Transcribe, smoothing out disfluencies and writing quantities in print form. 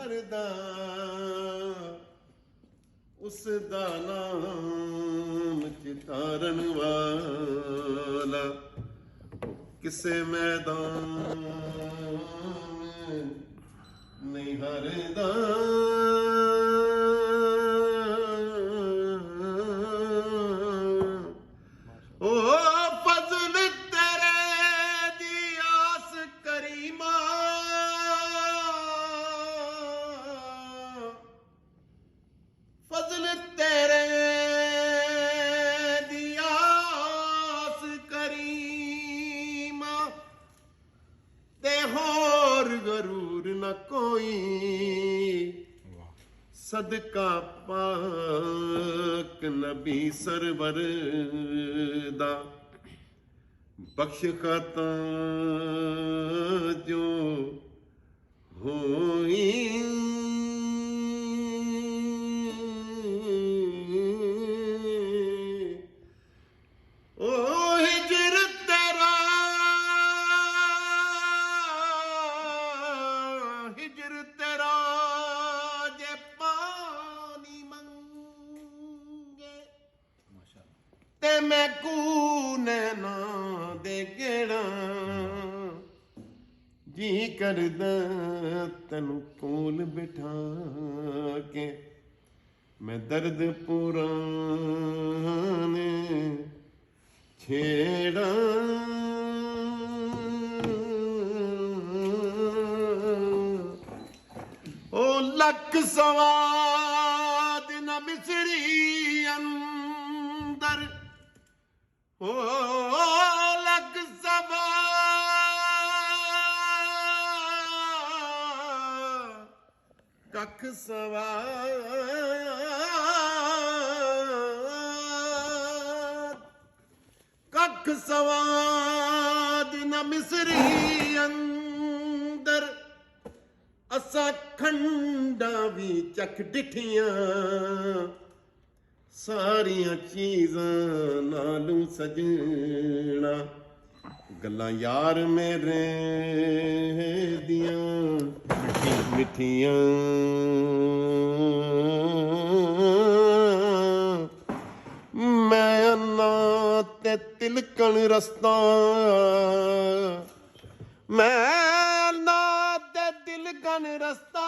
करदा उसदा नाम चितारन वाला किसे मैदान नहीं हारदा ओ फजल तेरे दी आस करीमा फजल तेरे दी आस करीमा ते होर गरूर न कोई सदका पाक नबी सरवर दा बख्श खता जो होई ओ हिजर तेरा जे पानी मंगे ते मैं कूने ना दे गेड़ा जी करदा तैनू कोल बिठा के मैं दर्द पुराने छेड़ा ओ लख सवाद न मिसरी अंदर ओ लख सवाद कख सवाद कख सवाद न मिसरी अंदर असा खंडा भी चख डिठियां सारियां चीज़ां नालू सजना गल्लां यार मेरे दियां मिठियां मैं अन्ना ते तिलकन रस्ता मैं अन्ना ते तिलकन रस्ता